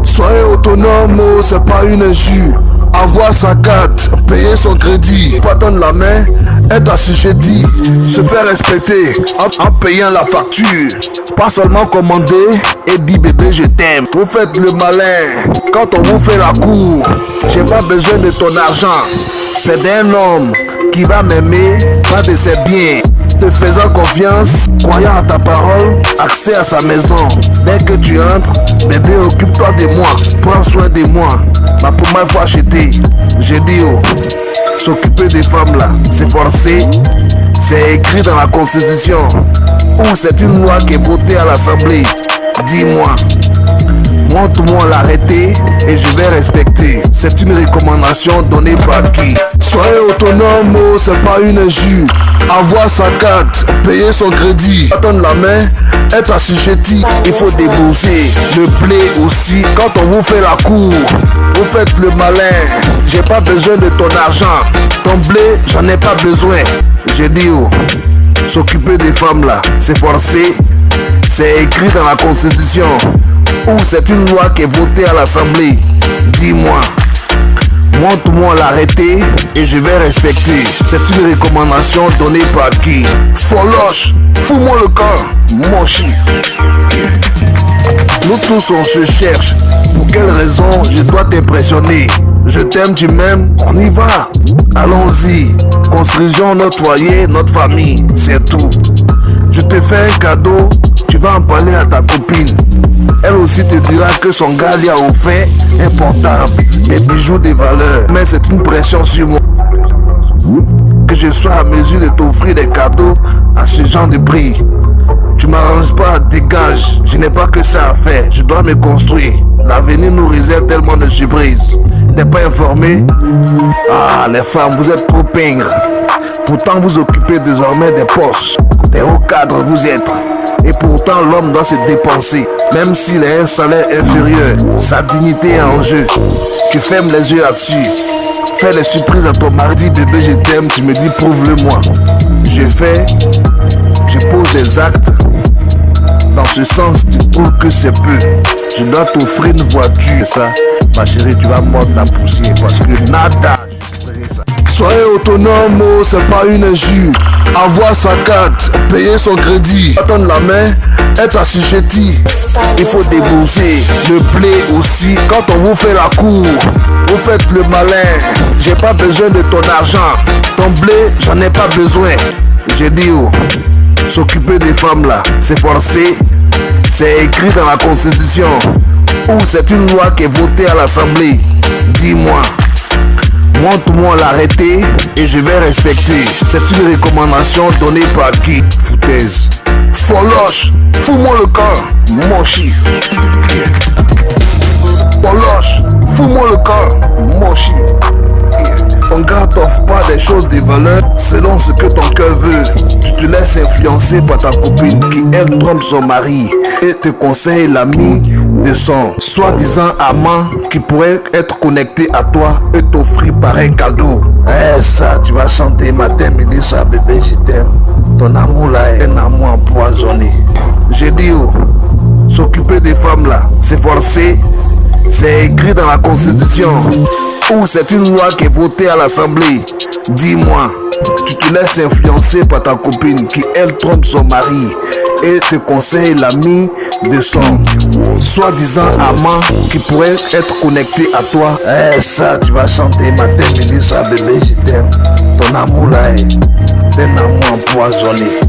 Soyez autonome, c'est pas une injure. Avoir sa carte, payer son crédit, pas tendre la main, être assujetti, se faire respecter en payant la facture. Pas seulement commander et dire bébé je t'aime. Vous faites le malin quand on vous fait la cour. J'ai pas besoin de ton argent, c'est d'un homme qui va m'aimer, pas de ses biens. Te faisant confiance, croyant à ta parole, accès à sa maison. Dès que tu entres, bébé occupe-toi de moi, prends soin de moi. Ma première fois acheté, j'ai dit oh, s'occuper des femmes là, c'est forcé, c'est écrit dans la constitution, ou c'est une loi qui est votée à l'assemblée. Dis-moi, montre-moi l'arrêté et je vais respecter. C'est une recommandation donnée par qui? Soyez autonome, c'est pas une injure. Avoir sa carte, payer son crédit, attendre la main, être assujetti, il faut débourser. Le blé aussi, quand on vous fait la cour, vous faites le malin. J'ai pas besoin de ton argent, ton blé, j'en ai pas besoin. J'ai dit oh, s'occuper des femmes là, c'est forcé, c'est écrit dans la constitution, ou c'est une loi qui est votée à l'assemblée. Dis-moi, montre-moi l'arrêté et je vais respecter. C'est une recommandation donnée par qui? Foloche, fous-moi le camp, mochi. Nous tous on se cherche. Pour quelle raison je dois t'impressionner? Je t'aime, tu m'aimes, on y va. Allons-y, construisons notre foyer, notre famille, c'est tout. Je te fais un cadeau, tu vas en parler à ta copine. Elle aussi te dira que son gars lui a offert un portable, des bijoux de valeur. Mais c'est une pression sur moi que je sois à mesure de t'offrir des cadeaux à ce genre de prix. Tu m'arranges pas, dégage. Je n'ai pas que ça à faire, je dois me construire. L'avenir nous réserve tellement de surprises. T'es pas informé? Ah, les femmes, vous êtes trop pingres. Pourtant vous occupez désormais des postes. Des hauts cadres vous êtes. Et pourtant l'homme doit se dépenser. Même s'il a un salaire inférieur, sa dignité est en jeu. Tu fermes les yeux là-dessus. Fais des surprises à ton mari, bébé je t'aime, tu me dis prouve-le-moi. Je pose des actes. Dans ce sens, tu trouves que c'est peu. Je dois t'offrir une voiture. Ça, ma chérie, tu vas mordre la poussière parce que nada. Soyez autonome, c'est pas une injure. Avoir sa carte, payer son crédit, attendre la main, être assujetti, il faut débourser. Le blé aussi, quand on vous fait la cour, vous faites le malin. J'ai pas besoin de ton argent, ton blé, j'en ai pas besoin. J'ai dit oh, s'occuper des femmes là, c'est forcé, c'est écrit dans la constitution, ou c'est une loi qui est votée à l'assemblée. Dis-moi, montre-moi l'arrêté et je vais respecter. C'est une recommandation donnée par qui? Foutaise. Foloche, fous-moi le camp, mochi. Foloche, fous-moi le camp, mochi. Ton gars t'offre pas des choses de valeur selon ce que ton cœur veut. Tu te laisses influencer par ta copine qui elle trompe son mari et te conseille l'ami de son soi-disant amant qui pourrait être connecté à toi et t'offrir pareil cadeau. Eh ça, tu vas chanter matin, midi, soir, bébé, je t'aime. Ton amour là est un amour empoisonné. J'ai dit oh, s'occuper des femmes là, c'est forcé, c'est écrit dans la constitution, ou c'est une loi qui est votée à l'assemblée. Dis-moi, tu te laisses influencer par ta copine qui elle trompe son mari et te conseille l'ami de son soi-disant amant qui pourrait être connecté à toi. Eh ça, tu vas chanter matin, midi, soir, bébé, je t'aime. Ton amour là est un amour empoisonné.